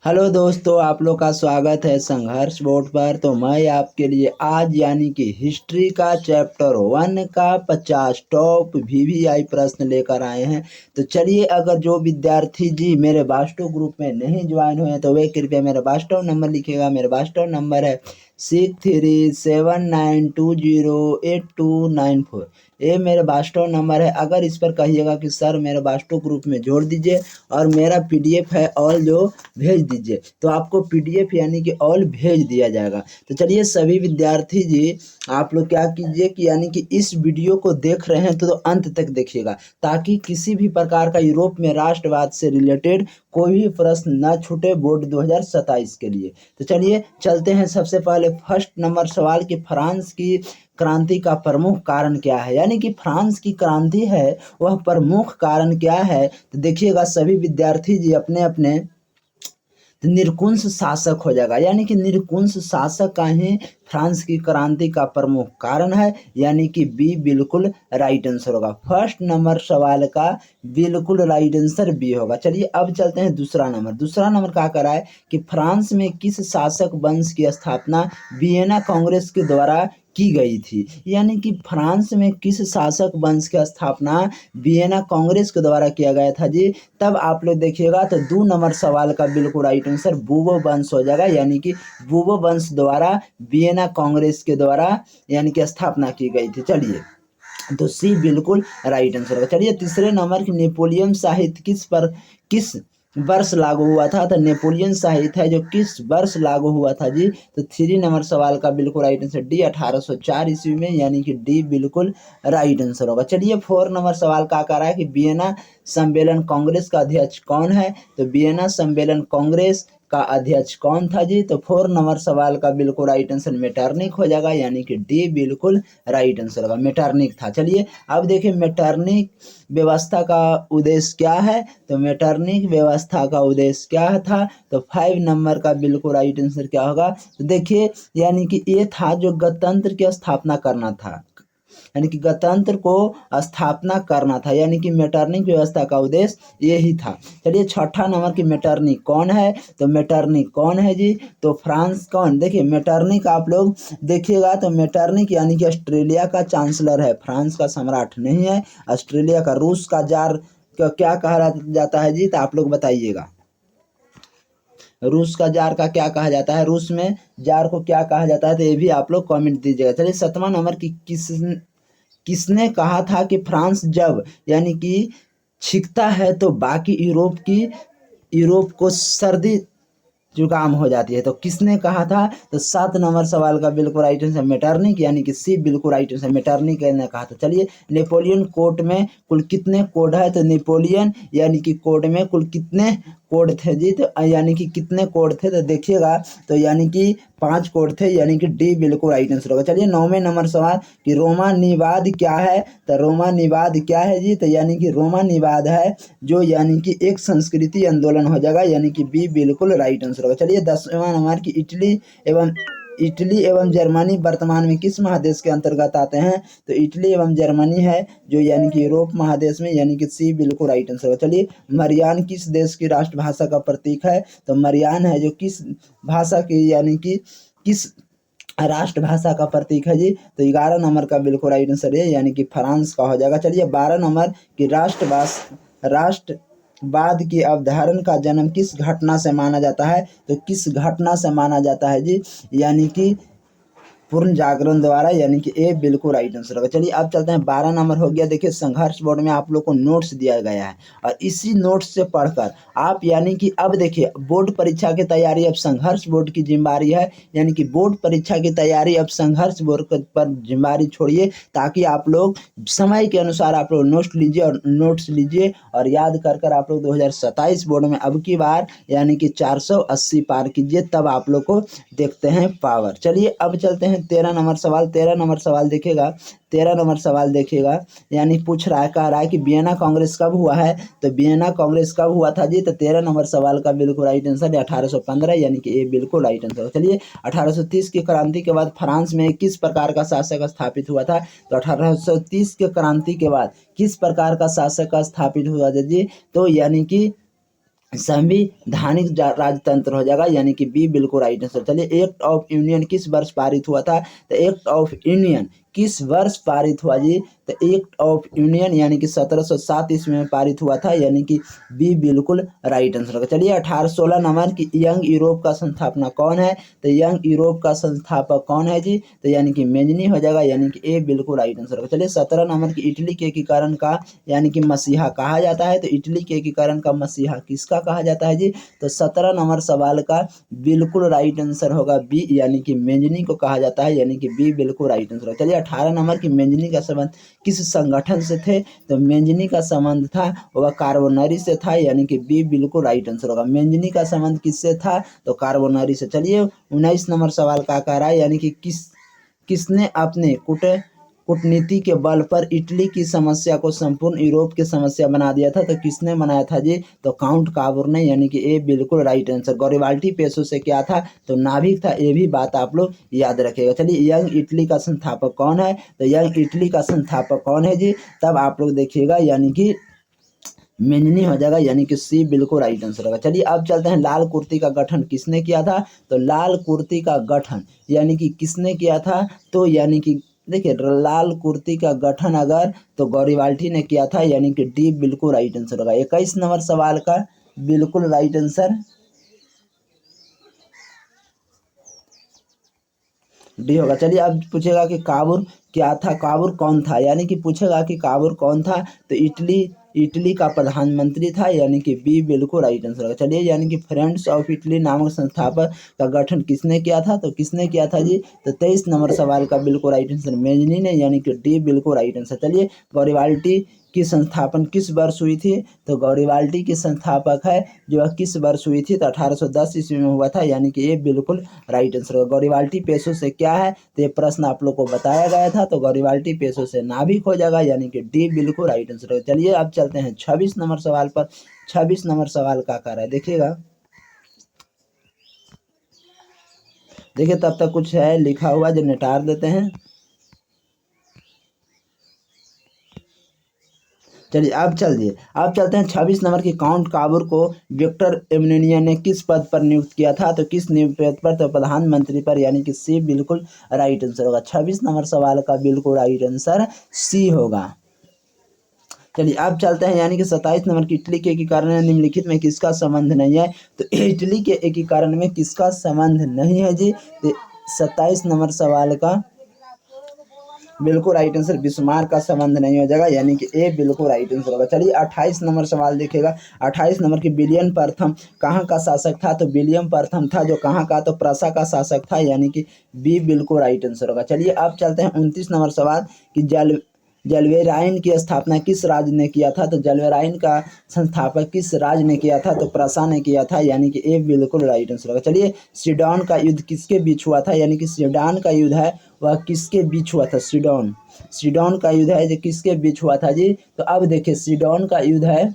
Hello दोस्तों, आप लोग का स्वागत है संघर्ष बोर्ड पर। तो मैं आपके लिए आज यानी कि हिस्ट्री का चैप्टर 1 का 50 टॉप वीवीआई प्रश्न लेकर आए हैं। तो चलिए, अगर जो विद्यार्थी जी मेरे वाट्सएप ग्रुप में नहीं ज्वाइन हुए हैं तो वे कृपया मेरा वाट्सएप नंबर लिखिएगा। मेरा व्हाट्सएप नंबर है 6379208294। ये मेरा वाट्सएप नंबर है। अगर इस पर कहिएगा कि सर मेरे वाट्सएप ग्रुप में जोड़ दीजिए और मेरा पीडीएफ है ऑल जो भेज दीजिए, तो आपको पीडीएफ यानी कि ऑल भेज दिया जाएगा। तो चलिए सभी विद्यार्थी जी, आप लोग क्या कीजिए कि यानी कि इस वीडियो को देख रहे हैं तो अंत तक देखिएगा, ताकि किसी भी प्रकार का यूरोप में राष्ट्रवाद से रिलेटेड कोई भी प्रश्न न छूटे बोर्ड 2027 के लिए। तो चलिए चलते हैं। सबसे पहले फर्स्ट नंबर सवाल कि फ्रांस की क्रांति का प्रमुख कारण क्या है, यानी कि फ्रांस की क्रांति है वह प्रमुख कारण क्या है। तो देखिएगा सभी विद्यार्थी जी अपने अपने निरकुंस शासक हो जाएगा, यानी कि निरकुंस शासक का ही फ्रांस की क्रांति का प्रमुख कारण है, यानी कि बी बिल्कुल राइट आंसर होगा। फर्स्ट नंबर सवाल का बिल्कुल राइट आंसर बी होगा। चलिए अब चलते हैं दूसरा नंबर क्या कर रहा है कि फ्रांस में किस शासक वंश की स्थापना वियना कांग्रेस के द्वारा की गई थी, यानी कि फ्रांस में किस शासक वंश की स्थापना वियना कांग्रेस के द्वारा किया गया था जी। तब आप लोग देखिएगा तो 2 नंबर सवाल का बिल्कुल राइट आंसर बूबो वंश हो जाएगा, यानी कि बूबो वंश द्वारा वियना कांग्रेस के द्वारा यानी कि स्थापना की गई थी। चलिए तो सी बिल्कुल राइट आंसर होगा। चलिए तीसरे नंबर की नेपोलियन साहित्य किस वर्ष लागू हुआ था। तो नेपोलियन साहित्य है जो किस वर्ष लागू हुआ था जी। तो 3 नंबर सवाल का बिल्कुल राइट आंसर डी 1804 ईस्वी में, यानी कि डी बिल्कुल राइट आंसर होगा। चलिए 4 नंबर सवाल का आ रहा है कि वियना सम्मेलन कांग्रेस का अध्यक्ष कौन है। तो वियना सम्मेलन कांग्रेस का अध्यक्ष कौन था जी। तो 4 नंबर सवाल का बिल्कुल राइट आंसर मेटरनिक हो जाएगा, यानी कि डी बिल्कुल राइट आंसर होगा। मेटरनिक था। चलिए अब देखिए मेटरनिक व्यवस्था का उद्देश्य क्या है। तो मेटरनिक व्यवस्था का उद्देश्य क्या था। तो 5 नंबर का बिल्कुल राइट आंसर क्या होगा। तो देखिए यानी कि ये था जो गणतंत्र की स्थापना करना था, यानी कि गणतंत्र को स्थापना करना था, यानी कि मेटरनिक व्यवस्था का उद्देश्य यही था। चलिए छठा नंबर की मेटरनिक कौन है। तो मेटरनिक कौन है जी। तो फ्रांस कौन, देखिए मेटरनिक आप लोग देखिएगा तो मेटरनिक यानी कि ऑस्ट्रेलिया का चांसलर है, फ्रांस का सम्राट नहीं है, ऑस्ट्रेलिया का। रूस का जार क्या कहा जाता है जी। तो आप लोग बताइएगा रूस का जार का क्या कहा जाता है, रूस में जार को क्या कहा जाता है। तो ये भी आप लोग कमेंट दीजिएगा। चलिए 7वां नंबर की किसने कहा था कि फ्रांस जब यानी कि छिकता है तो बाकी यूरोप को सर्दी जुकाम हो जाती है। तो किसने कहा था। तो 7 नंबर सवाल का बिल्कुल राइट आंसर मेटरनिक, यानी कि सी बिल्कुल राइट आंसर मेटरनिक ने कहा था। चलिए नेपोलियन कोर्ट में कुल कितने कोड है। तो नेपोलियन यानी कि कोड में कुल कितने कोड थे जी। तो यानी कि कितने कोड थे तो देखिएगा तो यानी कि 5 कोड थे, यानी कि डी बिल्कुल राइट आंसर होगा। चलिए 9वें नंबर सवाल कि रोमा निवाद क्या है। तो रोमा निवाद क्या है जी। तो यानी कि रोमा निवाद है जो यानी कि एक संस्कृति आंदोलन हो जाएगा, यानी कि बी बिल्कुल राइट आंसर होगा। चलिए 10वां नंबर की इटली एवं जर्मनी वर्तमान में किस महादेश के अंतर्गत आते हैं। तो इटली एवं जर्मनी है जो यानी कि यूरोप महादेश में, यानी कि सी बिल्कुल राइट आंसर होगा। चलिए मरियान किस देश की राष्ट्रभाषा का प्रतीक है। तो मरियान है जो किस भाषा की यानी कि किस राष्ट्रभाषा का प्रतीक है जी। तो 11 नंबर का बिल्कुल राइट आंसर है, यानी कि फ्रांस का हो जाएगा। चलिए 12 नंबर की राष्ट्रवाद की अवधारणा का जन्म किस घटना से माना जाता है। तो किस घटना से माना जाता है जी, यानी कि पूर्ण जागरण द्वारा, यानी कि ए बिल्कुल राइट आंसर होगा। चलिए अब चलते हैं 12 नंबर हो गया। देखिए संघर्ष बोर्ड में आप लोग को नोट्स दिया गया है और इसी नोट्स से पढ़कर आप यानी कि अब देखिए बोर्ड परीक्षा की तैयारी अब संघर्ष बोर्ड की जिम्मेदारी है, यानी कि बोर्ड परीक्षा की तैयारी अब संघर्ष बोर्ड पर जिम्मेदारी छोड़िए, ताकि आप लोग समय के अनुसार आप लोग नोट्स लीजिए और याद कर कर आप लोग 2027 बोर्ड में अब की बार यानी कि 480 पार कीजिए, तब आप लोग को देखते हैं पावर। चलिए अब चलते हैं 13 नंबर सवाल। 13 नंबर सवाल देखिएगा, 13 नंबर सवाल देखिएगा, यानी पूछ रहा है कह रहा है कि वियना कांग्रेस कब हुआ है। तो वियना कांग्रेस कब हुआ था जी। तो 13 नंबर सवाल का बिल्कुल राइट आंसर है 1815, यानी कि ए बिल्कुल राइट आंसर। चलिए 1830 की क्रांति के बाद फ्रांस में किस प्रकार का शासक स्थापित हुआ था। तो 1830 के क्रांति के बाद किस प्रकार का शासक स्थापित हुआ था जी। तो यानी कि संविधानिक राजतंत्र हो जाएगा, यानी कि बी बिल्कुल राइट आंसर। चलिए, एक्ट ऑफ यूनियन किस वर्ष पारित हुआ था? तो एक्ट ऑफ यूनियन किस वर्ष पारित हुआ जी? तो एक्ट ऑफ यूनियन यानी कि 1707 ईस्वी में पारित हुआ था, यानी कि बी बिल्कुल राइट आंसर होगा। चलिए, 1816 नंबर की यंग यूरोप का संस्थापना कौन है? तो यंग यूरोप का संस्थापक कौन है जी? तो यानी कि मेजनी हो जाएगा, यानी कि ए बिल्कुल राइट आंसर होगा। चलिए, 17 नंबर की इटली के एकीकरण का यानी कि मसीहा कहा जाता है, तो इटली के एकीकरण का मसीहा किसका कहा जाता है जी? तो 17 नंबर सवाल का बिल्कुल राइट आंसर होगा बी, यानी कि मेजनी को कहा जाता है, यानी कि बी बिल्कुल राइट आंसर होगा। चलिए, 18 नंबर की मेजनी का संबंध किस संगठन से थे? तो मेजनी का संबंध था वह कार्बोनरी से था, यानी कि बी बिल्कुल राइट आंसर होगा। मेजनी का संबंध किससे था? तो कार्बोनरी से। चलिए, 19 नंबर सवाल का कह रहा है, यानी कि किसने अपने कूटनीति के बल पर इटली की समस्या को संपूर्ण यूरोप की समस्या बना दिया था? तो किसने बनाया था जी? तो काउंट काबूर ने, यानी कि ए बिल्कुल राइट आंसर। गैरिबाल्डी पेशों से क्या था? तो नाभिक था, ये भी बात आप लोग याद रखिएगा। चलिए, यंग इटली का संस्थापक कौन है? तो यंग इटली का संस्थापक कौन है जी? तब आप लोग देखिएगा, यानी कि मेजनी हो जाएगा, यानी कि सी बिल्कुल राइट आंसर होगा। चलिए, अब चलते हैं, लाल कुर्ती का गठन किसने किया था? तो लाल कुर्ती का गठन यानी कि किसने किया था? तो यानी कि देखिए, लाल कुर्ती का गठन अगर तो गैरिबाल्डी ने किया था, यानी कि डी बिल्कुल राइट आंसर होगा। 21 नंबर सवाल का बिल्कुल राइट आंसर डी होगा। चलिए, अब पूछेगा कि काबूर क्या था, काबूर कौन था, यानी कि पूछेगा कि काबूर कौन था? तो इटली का प्रधानमंत्री था, यानी कि बी बिल्कुल राइट आंसर होगा। चलिए, यानी कि फ्रेंड्स ऑफ इटली नामक संस्थापक का गठन किसने किया था? तो किसने किया था जी? तो 23 नंबर सवाल का बिल्कुल राइट आंसर मेजनी ने, यानी कि डी बिल्कुल राइट आंसर। चलिए, गैरिबाल्डी की संस्थापन किस वर्ष हुई थी? तो गैरिबाल्डी की संस्थापक है जो किस वर्ष हुई थी? तो 1810 ईस्वी में हुआ था, यानी कि ये बिल्कुल राइट आंसर होगा। गैरिबाल्डी पेशों से क्या है? तो ये प्रश्न आप लोग को बताया गया था, तो गैरिबाल्डी पेशों से नाभिक हो जाएगा, यानी कि डी बिल्कुल राइट आंसर होगा। चलिए, अब चलते हैं 26 नंबर सवाल पर। 26 नंबर सवाल का कर है, देखिएगा, देखिए, तब तक कुछ है लिखा हुआ जो निटार देते हैं। चलिए, अब चलते हैं 26 नंबर की काउंट काबूर को विक्टर एमनेनिया ने किस पद पर नियुक्त किया था? तो किस नियुक्त पद पर? तो प्रधानमंत्री पर, यानी कि सी बिल्कुल राइट आंसर होगा। 26 नंबर सवाल का बिल्कुल राइट आंसर सी होगा। चलिए, अब चलते हैं, यानी कि 27 नंबर की इटली के एकीकरण में निम्नलिखित में किसका संबंध नहीं है? तो इटली के एकीकरण में किसका संबंध नहीं है जी? तो 27 नंबर सवाल का बिल्कुल राइट आंसर बिस्मार्क का संबंध नहीं हो जाएगा, यानी कि ए बिल्कुल राइट आंसर होगा। चलिए, 28 नंबर सवाल देखिएगा। 28 नंबर की विलियम प्रथम कहाँ का शासक था? तो विलियम प्रथम था जो कहाँ का? तो प्रसा का शासक था, यानी कि बी बिल्कुल राइट आंसर होगा। चलिए, अब चलते हैं 29 नंबर सवाल कि जलवेराइन की स्थापना किस राज्य ने किया था? तो जलवेराइन का संस्थापक किस राज्य ने किया था? तो प्रसा ने किया था, यानी कि ए बिल्कुल राइट आंसर होगा। चलिए, सीडन का युद्ध किसके बीच हुआ था? यानी कि सीडन का युद्ध है वह किसके बीच हुआ था? सीडन का युद्ध है जो किसके बीच हुआ था जी? तो अब देखिए, सीडन का युद्ध है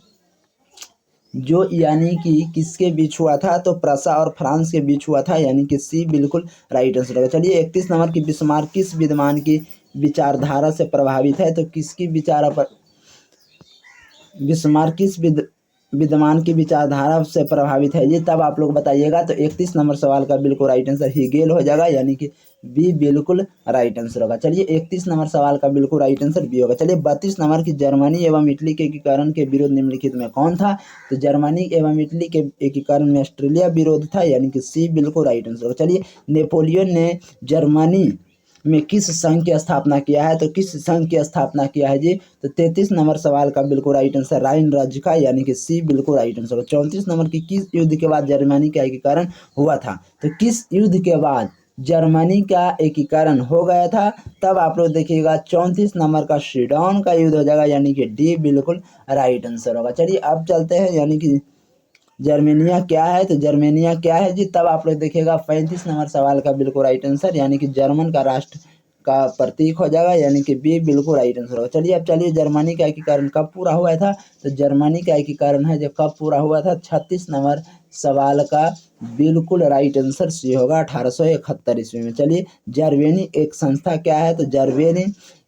जो, यानी कि किसके बीच हुआ था? तो प्रसा और फ्रांस के बीच हुआ था, यानी कि सी बिल्कुल राइट आंसर होगा। चलिए, 31 नंबर की बिस्मार्क किस विद्वान की विचारधारा से प्रभावित है? तो किसकी विचारा पर बिस्मार्क किस विद्वान की विचारधारा से प्रभावित है? ये तब आप लोग बताइएगा। तो 31 नंबर सवाल का बिल्कुल राइट आंसर हीगेल हो जाएगा, यानी कि बी बिल्कुल राइट आंसर होगा। चलिए, 31 नंबर सवाल का बिल्कुल राइट आंसर बी होगा। चलिए, 32 नंबर की जर्मनी एवं इटली के एकीकरण के विरोध निम्नलिखित में कौन था? तो जर्मनी एवं इटली के एकीकरण में ऑस्ट्रेलिया विरोध था, यानी कि सी बिल्कुल राइट आंसर होगा। चलिए, नेपोलियन ने जर्मनी में किस संघ की स्थापना किया है? तो किस संघ की स्थापना किया है जी? तो 33 नंबर सवाल का बिल्कुल राइट आंसर राइन राज्य का, यानी कि सी बिल्कुल राइट आंसर होगा। 34 नंबर की किस युद्ध के बाद जर्मनी का एकीकरण हुआ था? तो किस युद्ध के बाद जर्मनी का एकीकरण हो गया था? तब आप लोग देखिएगा, 34 नंबर का सीडन का युद्ध हो जाएगा, यानी कि डी बिल्कुल राइट आंसर होगा। चलिए, अब चलते हैं, यानी कि जर्मेनिया क्या है? तो जर्मेनिया क्या है जी? तब आप लोग देखिएगा, 35 नंबर सवाल का बिल्कुल राइट आंसर, यानी कि जर्मन का राष्ट्र का प्रतीक हो जाएगा, यानी कि बी बिल्कुल राइट आंसर होगा। चलिए, अब चलिए, जर्मनी का एकीकरण कब पूरा हुआ था? तो जर्मनी का एकीकरण है जो कब पूरा हुआ था? 36 नंबर सवाल का बिल्कुल राइट आंसर सी होगा, 1871 ईस्वी में। चलिए, जर्मनी एक संस्था क्या है? तो जर्मनी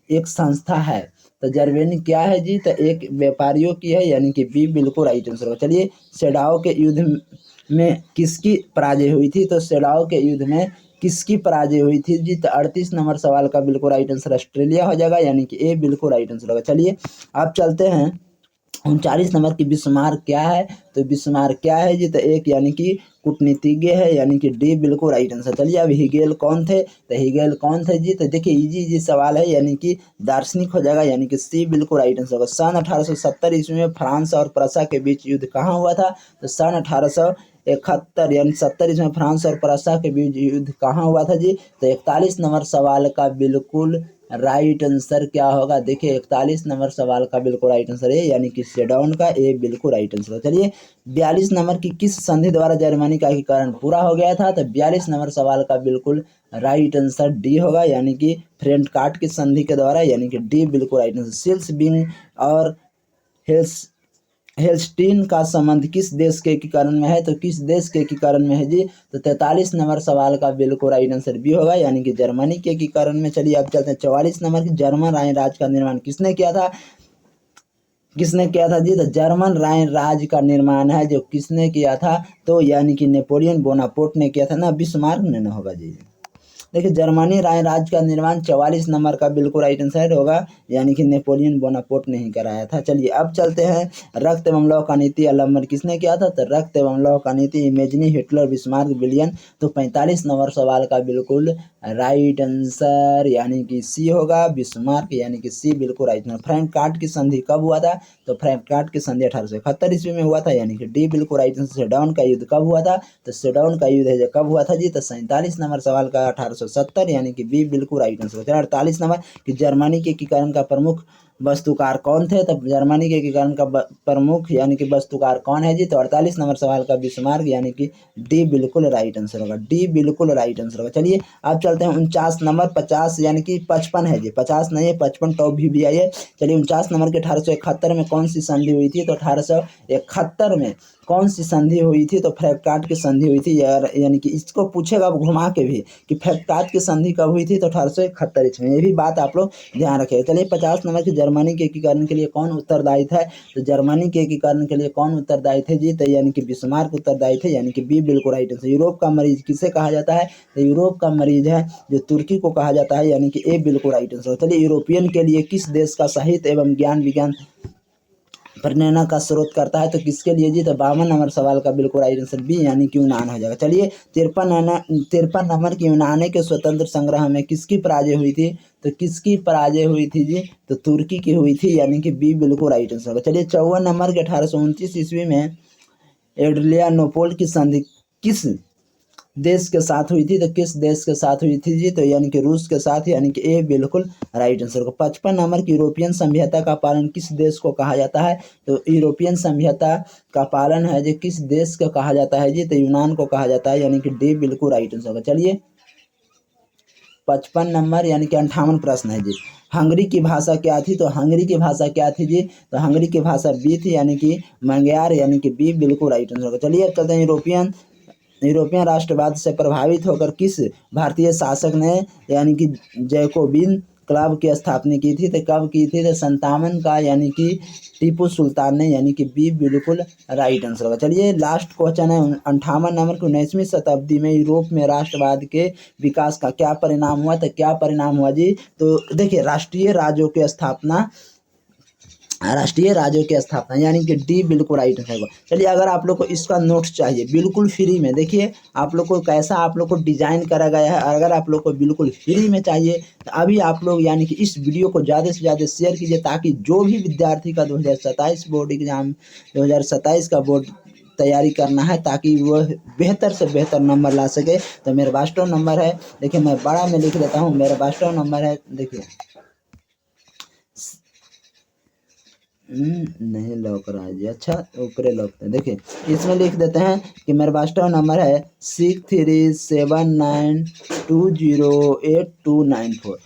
एक संस्था है, तो जर्मनी क्या है जी, तो एक व्यापारियों की है, यानी कि बी बिल्कुल राइट आंसर होगा। चलिए, सेडाओ के युद्ध में किसकी पराजय हुई थी, तो सेडाओ के युद्ध में किसकी पराजय हुई थी जी, तो 38 नंबर सवाल का बिल्कुल राइट आंसर ऑस्ट्रेलिया हो जाएगा, यानी कि ए बिल्कुल राइट आंसर होगा। चलिए अब चलते हैं 39 नंबर की बिस्मार्क क्या है, तो बिस्मार्क क्या है जी, तो एक यानी कि कूटनीतिज्ञ है, यानी कि डी बिल्कुल राइट आंसर। चलिए अब हिगेल कौन थे, तो हिगेल कौन थे जी, तो देखिए इजी इजी सवाल है, यानी कि दार्शनिक हो जाएगा, यानी कि सी बिल्कुल राइट आंसर होगा। सन 1870 ईस्वी में फ्रांस और प्रसा के बीच युद्ध कहाँ हुआ था, तो सन 1871 यानी 70 ईस्वी में फ्रांस और प्रसा के बीच युद्ध कहाँ हुआ था जी, तो 41 नंबर सवाल का बिल्कुल राइट आंसर क्या होगा, देखिए 41 नंबर सवाल का बिल्कुल राइट आंसर है, यानी कि सेडाउन का ए बिल्कुल राइट आंसर है। चलिए 42 नंबर की किस संधि द्वारा जर्मनी का एकीकरण पूरा हो गया था, तो 42 नंबर सवाल का बिल्कुल राइट आंसर डी होगा, यानी कि फ्रेंट-कार्ट की संधि के द्वारा, यानी कि डी बिल्कुल राइट आंसर। सिल्स बिंग और हेल्स हेल्स्टीन का संबंध किस देश के एकीकरण में है, तो किस देश के एकीकरण में है जी, तो 43 नंबर सवाल का बिल्कुल राइट आंसर बी होगा, यानी कि जर्मनी के एकीकरण में। चलिए अब चलते हैं 44 नंबर की, जर्मन राय राज का निर्माण किसने किया था, किसने किया था जी, तो जर्मन राय राज का निर्माण है जो किसने किया था, तो यानी कि नेपोलियन बोनापार्ट ने किया था ना, बिस्मार्क ने ना होगा जी। देखिए जर्मनी राय राज्य का निर्माण 44 नंबर का बिल्कुल राइट आंसर होगा, यानी कि नेपोलियन बोनापार्ट ने ही कराया था। चलिए अब चलते हैं रक्त एवं लौह का नीति अवलंबन किसने किया था, तो रक्त एवं लौह का नीति इमेजनी हिटलर बिस्मार्क विलियन। तो 45 नंबर सवाल का बिल्कुल राइट आंसर यानी कि सी होगा, बिस्मार्क, यानी कि सी बिल्कुल राइट आंसर। फ्रैंक-कार्ट की संधि कब हुआ था, तो फ्रैंक-कार्ट की संधि 1871 ईस्वी में हुआ था, यानी कि डी बिल्कुल राइट आंसर। सेडाउन का युद्ध कब हुआ था, तो सेडाउन का युद्ध है जो कब हुआ था जी, तो 47 नंबर सवाल का 1870, यानी कि बी बिल्कुल राइट आंसर। 48 नंबर कि जर्मनी के एकीकरण का प्रमुख वस्तुकार कौन थे, तब जर्मनी के एकीकरण का प्रमुख यानी कि वस्तुकार कौन है जी, तो 48 नंबर सवाल का बिस्मार्क, यानी कि डी बिल्कुल राइट आंसर होगा, डी बिल्कुल राइट आंसर होगा। चलिए अब चलते हैं 49 नंबर, 50 यानी कि 55 है जी, 50 नहीं है 55 टॉप भी आई है। चलिए 49 नंबर के 1871 में कौन सी संधि हुई थी, तो 1871 में कौन सी संधि हुई थी, तो फ्रैंक-कार्ट की संधि हुई थी यार, यानी कि इसको पूछेगा अब घुमा के भी कि फ्रैंक-कार्ट की संधि कब हुई थी, तो 1871 ईस्वी में, ये भी बात आप लोग ध्यान रखें। चलिए 50 नंबर की जर्मनी के एकीकरण के लिए कौन उत्तरदायी था, तो जर्मनी के एकीकरण के लिए कौन उत्तरदायी थे जी, तो यानी कि बिस्मार्क उत्तरदायी थे, यानी कि बी बिल्कुल राइट आंसर। यूरोप का मरीज किसे कहा जाता है, तो यूरोप का मरीज है जो तुर्की को कहा जाता है, यानी कि ए बिल्कुल राइट आंसर। चलिए यूरोपियन के लिए किस देश का साहित्य एवं ज्ञान विज्ञान प्रेरणा का स्रोत करता है, तो किसके लिए जी, तो 52 नंबर सवाल का बिल्कुल राइट आंसर बी, यानी कि यूनान हो जाएगा। चलिए 53 नंबर की यूनानी के स्वतंत्र संग्राम में किसकी पराजय हुई थी, तो किसकी पराजय हुई थी जी, तो तुर्की की हुई थी, यानी कि बी बिल्कुल राइट आंसर होगा। चलिए 54 नंबर के 1829 ईस्वी में एड्रियानोपोल की संधि किस देश के साथ हुई थी, तो किस देश के साथ हुई थी जी, तो यानी कि रूस के साथ, यानी कि ए बिल्कुल राइट आंसर को। 55 नंबर की यूरोपियन संहिता का पालन किस देश को कहा जाता है, तो यूरोपियन संहिता का पालन है जो किस देश को कहा जाता है जी, तो यूनान को कहा जाता है, यानी कि डी बिल्कुल राइट आंसर होगा। चलिए 55 नंबर यानी कि 58 प्रश्न है जी, हंगरी की भाषा क्या थी, तो हंगरी की भाषा क्या थी जी, तो हंगरी की भाषा बी थी, यानी कि मंग्यार, यानी कि बी बिल्कुल राइट आंसर होगा। चलिए अब चलते हैं यूरोपियन राष्ट्रवाद से प्रभावित होकर किस भारतीय शासक ने यानी कि जैकोबिन क्लब की स्थापना की थी, तो कब की थी, तो 57 का, यानी कि टीपू सुल्तान ने, यानी कि बी बिल्कुल राइट आंसर होगा। चलिए लास्ट क्वेश्चन है 58 नंबर की, 19वीं शताब्दी में यूरोप में राष्ट्रवाद के विकास का क्या परिणाम हुआ, तो क्या परिणाम हुआ जी, तो देखिए राष्ट्रीय राज्यों की स्थापना, यानी कि डी बिल्कुल राइट आंसर होगा। चलिए अगर आप लोग को इसका नोट्स चाहिए बिल्कुल फ्री में, देखिए आप लोग को कैसा आप लोग को डिजाइन करा गया है, अगर आप लोग को बिल्कुल फ्री में चाहिए तो अभी आप लोग यानी कि इस वीडियो को ज़्यादा से ज़्यादा शेयर कीजिए, ताकि जो भी विद्यार्थी का 2027 बोर्ड एग्जाम 2027 का बोर्ड तैयारी करना है, ताकि वह बेहतर से बेहतर नंबर ला सके। तो मेरा वाट्सएप नंबर है, देखिए मैं बड़ा में लिख देता हूँ, मेरा वाट्सएप नंबर है, देखिए नहीं लॉक रहा है जी, अच्छा ऊपरे लॉक है, देखिए इसमें लिख देते हैं कि मेरा वाट्सएप नंबर है 6379208294।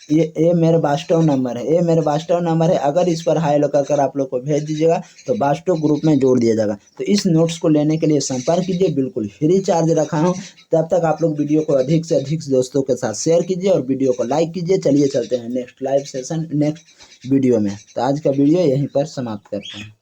ये मेरा वास्तव नंबर है, ये मेरा वास्तव नंबर है। अगर इस पर हाई कर कर आप लोग को भेज दीजिएगा तो वास्तव ग्रुप में जोड़ दिया जाएगा। तो इस नोट्स को लेने के लिए संपर्क कीजिए, बिल्कुल फ्री चार्ज रखा हूँ। तब तक आप लोग वीडियो को अधिक से अधिक दोस्तों के साथ शेयर कीजिए और वीडियो को लाइक कीजिए। चलिए चलते हैं next live session next video में। तो आज का वीडियो यहीं पर समाप्त करते हैं।